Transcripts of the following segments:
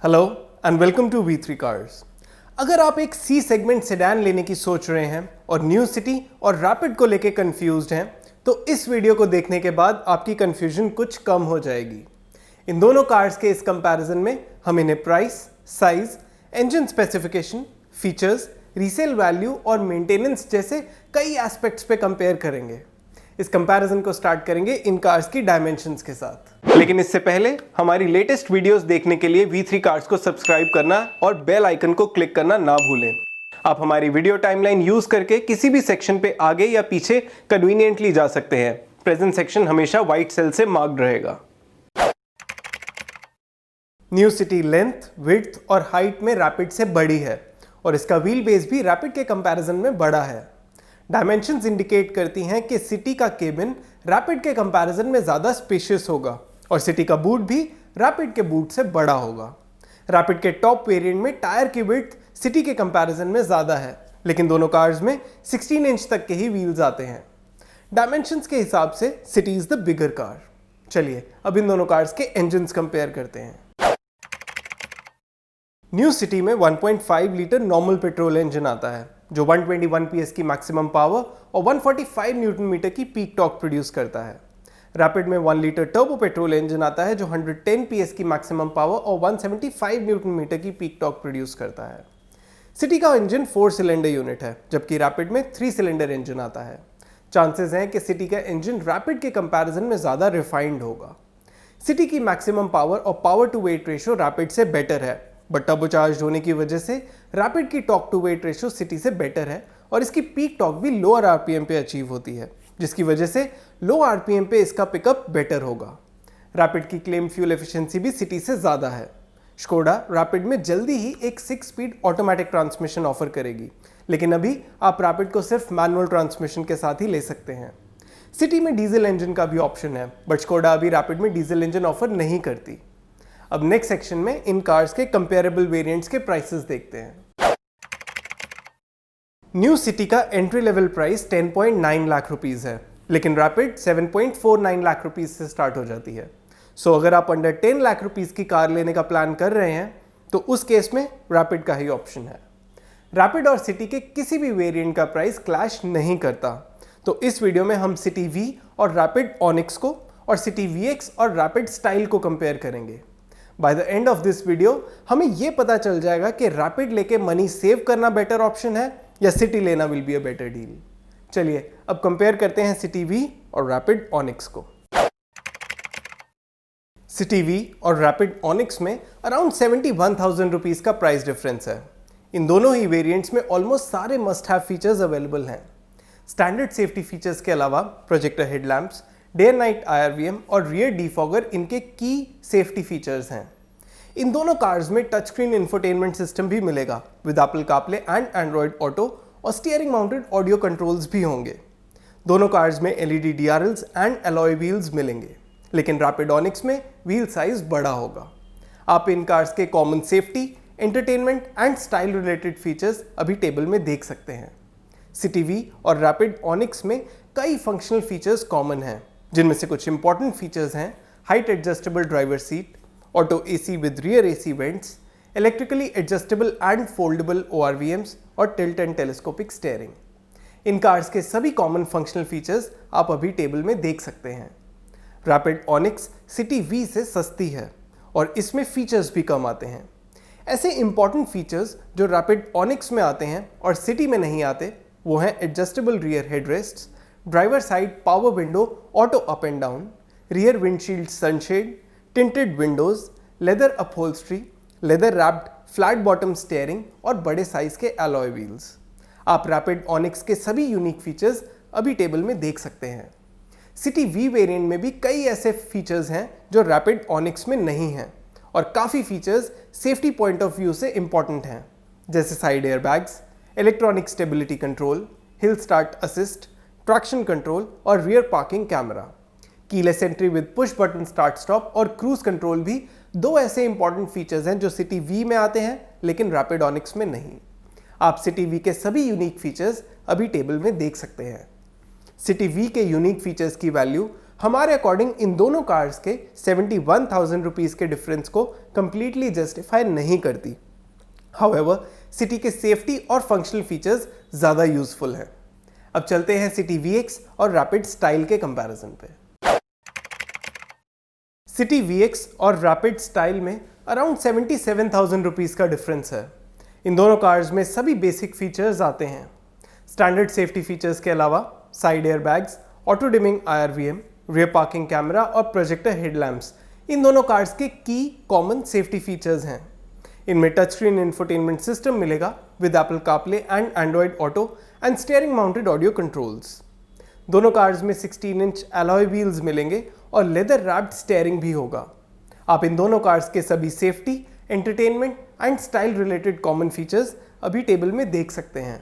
Hello and welcome to V3 cars. अगर आप एक सी सेगमेंट सेडान लेने की सोच रहे हैं और न्यू सिटी और रैपिड को लेके कंफ्यूज्ड हैं, तो इस वीडियो को देखने के बाद आपकी कंफ्यूजन कुछ कम हो जाएगी। इन दोनों कार्स के इस कंपैरिजन में हम इन्हें price, size, engine specification, features, resale value और मेंटेनेंस जैसे कई एस्पेक्ट्स पे कंपेयर करेंगे। इस कंपैरिजन को स्टार्ट करेंगे इन कार्स की डायमेंशंस के साथ। लेकिन इससे पहले हमारी लेटेस्ट वीडियोस देखने के लिए V3 कार्स को सब्सक्राइब करना और बेल आइकन को क्लिक करना ना भूलें। आप हमारी वीडियो टाइमलाइन यूज करके किसी भी सेक्शन पे आगे या पीछे कन्वीनियंटली जा सकते हैं। प्रेजेंट सेक्शन हमेशा व्हाइट सेल से मार्क्ड रहेगा। न्यू सिटी लेंथ, विड्थ और हाइट में रैपिड से बड़ी है और इसका व्हील बेस भी रैपिड के कंपैरिजन में बड़ा है। डायमेंशंस इंडिकेट करती हैं कि सिटी का केबिन रैपिड के कंपैरिजन में ज़्यादा स्पेशियस होगा और सिटी का बूट भी रैपिड के बूट से बड़ा होगा। रैपिड के टॉप वेरिएंट में टायर की विड्थ सिटी के कंपैरिजन में ज़्यादा है, लेकिन दोनों कार्स में 16 इंच तक के ही व्हील्स आते हैं। डायमेंशंस के हिसाब से city is the bigger car. चलिए अब इन दोनों कार्स के इंजन्स कंपेयर करते हैं। न्यू सिटी में 1.5 लीटर नॉर्मल पेट्रोल इंजन आता है जो 121 PS की मैक्सिमम पावर और 145 न्यूटन मीटर की पीक टॉर्क प्रोड्यूस करता है। रैपिड में 1 लीटर टर्बो पेट्रोल इंजन आता है जो 110 PS की मैक्सिमम पावर और 175 न्यूटन मीटर की पीक टॉर्क प्रोड्यूस करता है। सिटी का इंजन 4 सिलेंडर यूनिट है, जबकि रैपिड में 3 सिलेंडर इंजन आता है। चांसेस हैं कि सिटी का इंजन रैपिड के कंपैरिजन में ज़्यादा रिफाइंड होगा। सिटी की मैक्सिमम पावर और power to weight ratio Rapid से बेटर है, बट टर्बोचार्ज होने की वजह से रैपिड की torque to weight ratio City से बेटर है और इसकी पीक टॉर्क भी लोअर आरपीएम पे अचीव होती है, जिसकी वजह से लो आरपीएम पे इसका पिकअप बेटर होगा। रैपिड की क्लेम फ्यूल एफिशिएंसी भी सिटी से ज़्यादा है। स्कोडा रैपिड में जल्दी ही एक 6 स्पीड ऑटोमेटिक ट्रांसमिशन ऑफर करेगी, लेकिन अभी आप रैपिड को सिर्फ मैनुअल ट्रांसमिशन के साथ ही ले सकते हैं। सिटी में डीजल इंजन का भी ऑप्शन है, बट स्कोडा अभी रैपिड में डीजल इंजन ऑफर नहीं करती। अब नेक्स्ट सेक्शन में इन कार्स के कंपेरेबल वेरिएंट्स के प्राइसेस देखते हैं। न्यू सिटी का entry level price 10.9 lakh rupees है, लेकिन रैपिड 7.49 लाख रुपीस से स्टार्ट हो जाती है। सो अगर आप अंडर 10 लाख रुपीस की कार लेने का प्लान कर रहे हैं तो उस केस में रैपिड का ही ऑप्शन है। रैपिड और सिटी के किसी भी वेरिएंट का प्राइस क्लैश नहीं करता, तो इस वीडियो में हम सिटी V और रैपिड ऑनिक्स को और सिटी VX और रैपिड स्टाइल को कंपेयर करेंगे। By the end of this video हमें यह पता चल जाएगा कि रैपिड लेके मनी सेव करना बेटर ऑप्शन है या सिटी लेना will be a better deal. चलिए अब कंपेयर करते हैं सिटी V और रैपिड ऑनिक्स को। सिटी V और रैपिड ऑनिक्स में अराउंड 71,000 रुपीस का प्राइस डिफरेंस है। इन दोनों ही वेरिएंट्स में ऑलमोस्ट सारे मस्ट हैव फीचर्स अवेलेबल हैं। स्टैंडर्ड सेफ्टी फीचर्स के अलावा projector headlamps, day and night IRVM और रियर डिफॉगर इनके की सेफ्टी फीचर्स हैं। इन दोनों कार्स में टच स्क्रीन इंफोटेनमेंट सिस्टम भी मिलेगा with Apple CarPlay and Android auto और स्टीयरिंग माउंटेड ऑडियो कंट्रोल्स भी होंगे। दोनों कार्स में LED DRLs and alloy wheels मिलेंगे, लेकिन रैपिड ऑनिक्स में व्हील साइज बड़ा होगा। आप इन कार्स के common safety, entertainment and style related features अभी टेबल में देख सकते हैं। सिटी V और रैपिड ऑनिक्स में कई फंक्शनल फीचर्स कॉमन हैं, जिनमें से कुछ इंपॉर्टेंट फीचर्स हैं height adjustable driver seat, auto AC with rear AC vents, electrically adjustable and foldable ORVMs और tilt and telescopic steering. In cars के सभी कॉमन फंक्शनल फीचर्स आप अभी टेबल में देख सकते हैं। रैपिड ऑनिक्स सिटी V से सस्ती है और इसमें फीचर्स भी कम आते हैं। ऐसे इंपॉर्टेंट फीचर्स जो रैपिड ऑनिक्स में आते हैं और सिटी में नहीं आते वो हैं adjustable rear headrests, driver side power window auto up and down, rear windshield sunshade, tinted windows, leather upholstery, leather wrapped flat bottom steering और बड़े साइज के अलॉय व्हील्स। आप रैपिड ऑनिक्स के सभी यूनिक फीचर्स अभी टेबल में देख सकते हैं। सिटी V वेरिएंट में भी कई ऐसे फीचर्स हैं जो रैपिड ऑनिक्स में नहीं हैं और काफ़ी features safety point of view से इंपॉर्टेंट हैं, जैसे side airbags, electronic stability control, hill start assist, traction control और rear parking camera. Keyless entry with push button start stop और क्रूज कंट्रोल भी दो ऐसे इंपॉर्टेंट फीचर्स हैं जो सिटी V में आते हैं लेकिन रैपिड ऑनिक्स में नहीं। आप सिटी V के सभी यूनिक फीचर्स अभी टेबल में देख सकते हैं। सिटी V के यूनिक फीचर्स की वैल्यू हमारे अकॉर्डिंग इन दोनों कार्स के 71,000 रुपीज़ के डिफरेंस को कंप्लीटली जस्टिफाई नहीं करती। हाउएवर सिटी के सेफ्टी और फंक्शनल फीचर्स ज़्यादा यूजफुल हैं। अब चलते हैं सिटी VX और रैपिड स्टाइल के कंपैरिजन पे। सिटी VX और रैपिड स्टाइल में अराउंड 77,000 रुपीज़ का डिफरेंस है। इन दोनों कार्स में सभी बेसिक फीचर्स आते हैं। स्टैंडर्ड सेफ्टी फीचर्स के अलावा side air bags, auto dimming IRVM, rear parking camera और प्रोजेक्टर हेडलैम्प्स इन दोनों कार्स के की कॉमन सेफ्टी फीचर्स हैं। इनमें टच स्क्रीन इंफोटेनमेंट सिस्टम मिलेगा with Apple CarPlay and Android auto and steering mounted audio controls. दोनों कार्स में 16 inch alloy wheels मिलेंगे और लेदर रैप्ड स्टीयरिंग भी होगा। आप इन दोनों कार्स के सभी safety, entertainment and style related common features अभी टेबल में देख सकते हैं।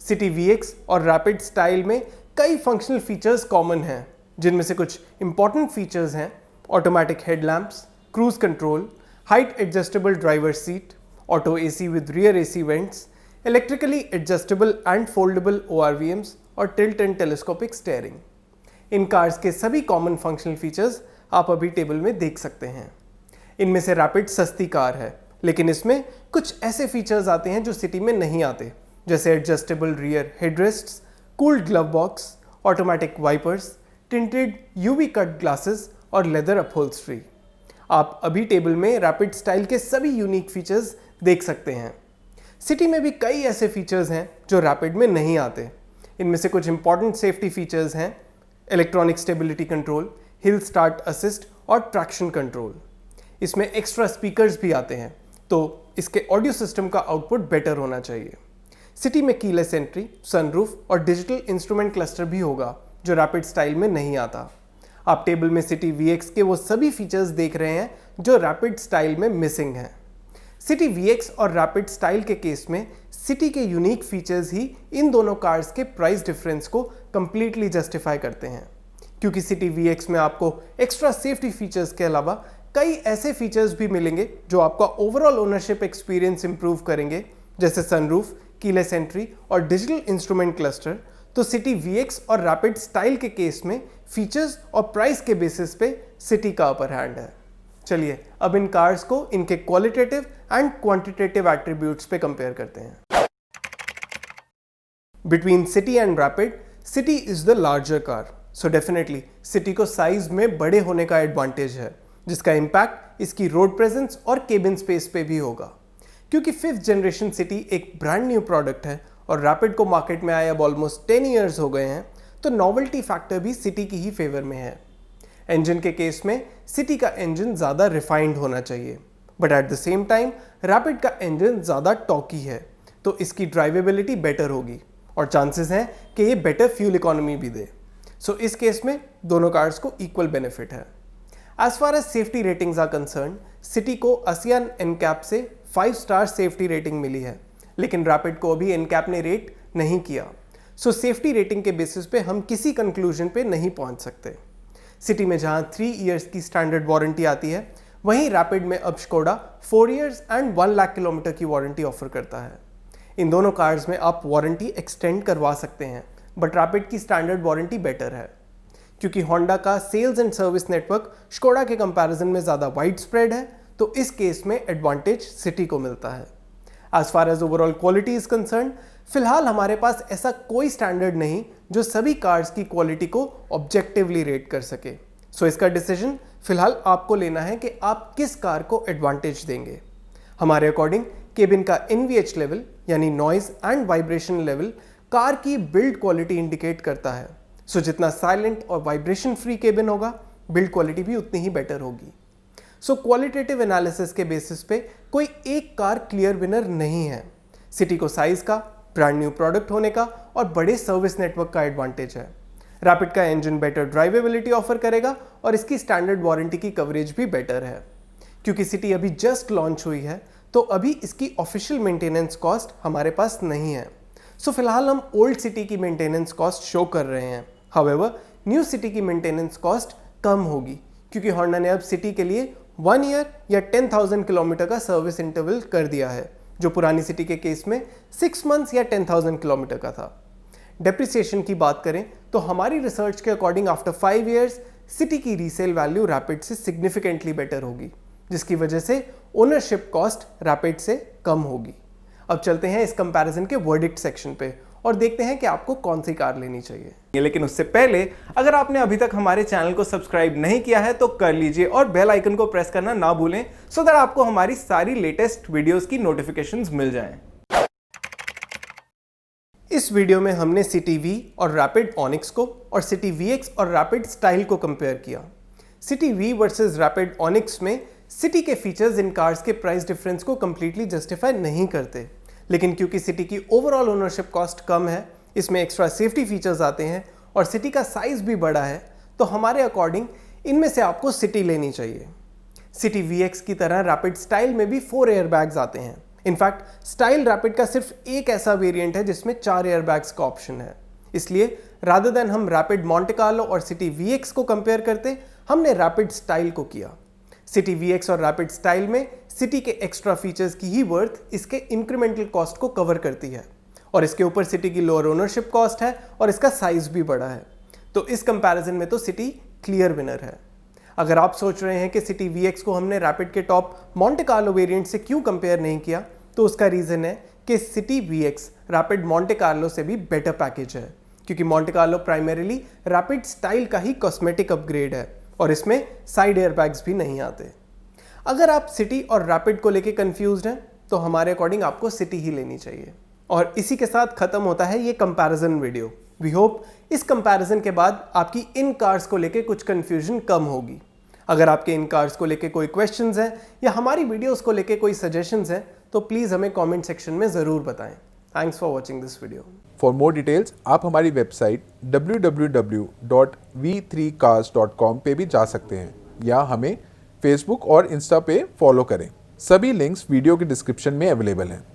सिटी VX और रैपिड स्टाइल में कई फंक्शनल फीचर्स कॉमन हैं, जिनमें से कुछ इंपॉर्टेंट फीचर्स हैं automatic headlamps, cruise control, height adjustable driver seat, auto AC with rear AC vents, electrically adjustable and foldable ORVMs और tilt and telescopic steering. In cars के सभी कॉमन फंक्शनल फीचर्स आप अभी टेबल में देख सकते हैं। इनमें से रैपिड सस्ती कार है, लेकिन इसमें कुछ ऐसे फीचर्स आते हैं जो सिटी में नहीं आते, जैसे adjustable rear headrests, cooled glove box, automatic wipers, tinted UV cut glasses और लेदर अपहोल्स्ट्री। आप अभी टेबल में रैपिड स्टाइल के सभी यूनिक फीचर्स देख सकते हैं। सिटी में भी कई ऐसे फीचर्स हैं जो रैपिड में नहीं आते। इनमें से कुछ इंपॉर्टेंट सेफ्टी फीचर्स हैं electronic stability control, hill start assist और ट्रैक्शन कंट्रोल। इसमें एक्स्ट्रा स्पीकर्स भी आते हैं, तो इसके ऑडियो सिस्टम का आउटपुट बेटर होना चाहिए। सिटी में कीलेस एंट्री, सनरूफ और डिजिटल इंस्ट्रूमेंट क्लस्टर भी होगा, जो रैपिड स्टाइल में नहीं आता। आप टेबल में सिटी VX के वो सभी फीचर्स देख रहे हैं जो रैपिड स्टाइल में मिसिंग हैं। सिटी VX और रैपिड स्टाइल के केस में सिटी के यूनिक फीचर्स ही इन दोनों कार्स के प्राइस डिफरेंस को कंप्लीटली जस्टिफाई करते हैं, क्योंकि सिटी VX में आपको एक्स्ट्रा सेफ्टी फीचर्स के अलावा कई ऐसे फीचर्स भी मिलेंगे जो आपका ओवरऑल ओनरशिप एक्सपीरियंस इंप्रूव करेंगे, जैसे सनरूफ, कीलेस एंट्री और डिजिटल इंस्ट्रूमेंट क्लस्टर। तो सिटी VX और रैपिड स्टाइल के केस में फीचर्स और प्राइस के बेसिस पे सिटी का अपर हैंड है। चलिए अब इन कार्स को इनके क्वालिटेटिव एंड क्वांटिटेटिव एट्रीब्यूट्स पे कंपेयर करते हैं। Between city and rapid, city is the larger car, so definitely city को साइज में बड़े होने का एडवांटेज है, जिसका इंपैक्ट इसकी रोड प्रेजेंस और केबिन स्पेस पे भी होगा। क्योंकि 5th जनरेशन सिटी एक ब्रांड न्यू प्रोडक्ट है और रैपिड को मार्केट में आए अब ऑलमोस्ट 10 ईयर्स हो गए हैं, तो नॉवेल्टी फैक्टर भी सिटी की ही फेवर में है। इंजन के केस में सिटी का इंजन ज़्यादा रिफाइंड होना चाहिए, but at the same time rapid का इंजन ज़्यादा टॉकी है, तो इसकी ड्राइवेबिलिटी बेटर होगी और चांसेस हैं कि ये बेटर फ्यूल इकोनॉमी भी दे। सो इस केस में दोनों कार्स को इक्वल बेनिफिट है। As far as safety ratings are concern, City को ASEAN NCAP से 5 स्टार सेफ्टी रेटिंग मिली है, लेकिन रैपिड को अभी NCAP ने रेट नहीं किया। सो सेफ्टी रेटिंग के बेसिस पे हम किसी कंक्लूजन पे नहीं पहुंच सकते। सिटी में जहां 3 इयर्स की स्टैंडर्ड वारंटी आती है, वहीं रैपिड में अब Skoda 4 years and 1 lakh kilometre की वारंटी ऑफर करता है। इन दोनों कार्स में आप वारंटी एक्सटेंड करवा सकते हैं, बट रैपिड की स्टैंडर्ड वारंटी बेटर है। क्योंकि होंडा का sales and service network Skoda के कंपैरिजन में ज़्यादा वाइड स्प्रेड है, तो इस केस में एडवांटेज सिटी को मिलता है। As far as overall quality is concern, फिलहाल हमारे पास ऐसा कोई स्टैंडर्ड नहीं जो सभी कार्स की क्वालिटी को ऑब्जेक्टिवली रेट कर सके। सो इसका डिसीजन फिलहाल आपको लेना है कि आप किस कार को एडवांटेज देंगे। हमारे अकॉर्डिंग केबिन का NVH लेवल यानी noise and vibration level car की बिल्ड क्वालिटी इंडिकेट करता है। सो जितना साइलेंट और वाइब्रेशन फ्री केबिन होगा, बिल्ड क्वालिटी भी उतनी ही बेटर होगी। सो क्वालिटेटिव एनालिसिस के बेसिस पे कोई एक कार क्लियर विनर नहीं है। सिटी को साइज का, ब्रांड न्यू प्रोडक्ट होने का और बड़े सर्विस नेटवर्क का एडवांटेज है। रैपिड का इंजन बेटर ड्राइवेबिलिटी ऑफर करेगा और इसकी स्टैंडर्ड वारंटी की कवरेज भी बेटर है। क्योंकि सिटी अभी जस्ट लॉन्च हुई है, तो अभी इसकी ऑफिशियल मेंटेनेंस कॉस्ट हमारे पास नहीं है। सो फिलहाल हम ओल्ड सिटी की मेंटेनेंस कॉस्ट शो कर रहे हैं। हाउएवर न्यू सिटी की मेंटेनेंस कॉस्ट कम होगी, क्योंकि होंडा ने अब सिटी के लिए 1 ईयर या 10,000 किलोमीटर का सर्विस इंटरवल कर दिया है, जो पुरानी सिटी के केस में 6 मंथ्स या 10,000 किलोमीटर का था। डेप्रिसिएशन की बात करें तो हमारी रिसर्च के अकॉर्डिंग आफ्टर 5 ईयर्स सिटी की रीसेल वैल्यू रैपिड से सिग्निफिकेंटली बेटर होगी, जिसकी वजह से ओनरशिप कॉस्ट रैपिड से कम होगी। अब चलते हैं इस कंपैरिजन के वर्डिक्ट सेक्शन पे और देखते हैं कि आपको कौन सी कार लेनी चाहिए। लेकिन उससे पहले अगर आपने अभी तक हमारे चैनल को सब्सक्राइब नहीं किया है तो कर लीजिए और बेल आइकन को प्रेस करना ना भूलें, सो दैट आपको हमारी सारी लेटेस्ट वीडियोस की नोटिफिकेशंस मिल जाएं। इस वीडियो में हमने सिटी वी और रैपिड ऑनिक्स को और सिटी वीएक्स और रैपिड स्टाइल को कंपेयर किया। City V versus rapid onyx में सिटी के फीचर्स इन कार्स के प्राइस डिफरेंस को कंप्लीटली जस्टिफाई नहीं करते, लेकिन क्योंकि सिटी की ओवरऑल ओनरशिप कॉस्ट कम है, इसमें एक्स्ट्रा सेफ्टी फीचर्स आते हैं और सिटी का साइज भी बड़ा है, तो हमारे अकॉर्डिंग इनमें से आपको सिटी लेनी चाहिए। सिटी वीएक्स की तरह रैपिड स्टाइल में भी 4 एयरबैग्स आते हैं। इनफैक्ट स्टाइल रैपिड का सिर्फ एक ऐसा वेरिएंट है जिसमें 4 एयरबैग्स का ऑप्शन है। इसलिए रादर देन हम रैपिड मॉन्टे कार्लो और सिटी वीएक्स को कंपेयर करते, हमने रैपिड स्टाइल को किया। सिटी वीएक्स और रैपिड स्टाइल में सिटी के एक्स्ट्रा फीचर्स की ही वर्थ इसके इंक्रीमेंटल कॉस्ट को कवर करती है और इसके ऊपर सिटी की लोअर ओनरशिप कॉस्ट है और इसका साइज भी बड़ा है। तो इस कंपैरिजन में तो सिटी क्लियर विनर है। अगर आप सोच रहे हैं कि सिटी वीएक्स को हमने रैपिड के टॉप मॉन्टे कार्लो वेरिएंट से क्यों कंपेयर नहीं किया, तो उसका रीजन है कि city VX rapid Monte Carlo से भी बेटर पैकेज है, क्योंकि Monte Carlo primarily rapid style का ही कॉस्मेटिक अपग्रेड है और इसमें साइड एयरबैग्स भी नहीं आते। अगर आप सिटी और रैपिड को लेके कंफ्यूज्ड हैं तो हमारे अकॉर्डिंग आपको सिटी ही लेनी चाहिए। और इसी के साथ खत्म होता है ये कंपैरिजन वीडियो। वी होप इस कंपैरिजन के बाद आपकी इन कार्स को लेके कुछ कंफ्यूजन कम होगी। अगर आपके इन कार्स को लेके कोई क्वेश्चंस हैं या हमारी वीडियोस को लेके कोई सजेशंस हैं तो प्लीज़ हमें कमेंट सेक्शन में ज़रूर बताएं। Thanks for watching this video. For more details आप हमारी वेबसाइट www.v3cars.com पे भी जा सकते हैं या हमें फेसबुक और इंस्टा पे फॉलो करें। सभी लिंक्स वीडियो के डिस्क्रिप्शन में अवेलेबल हैं।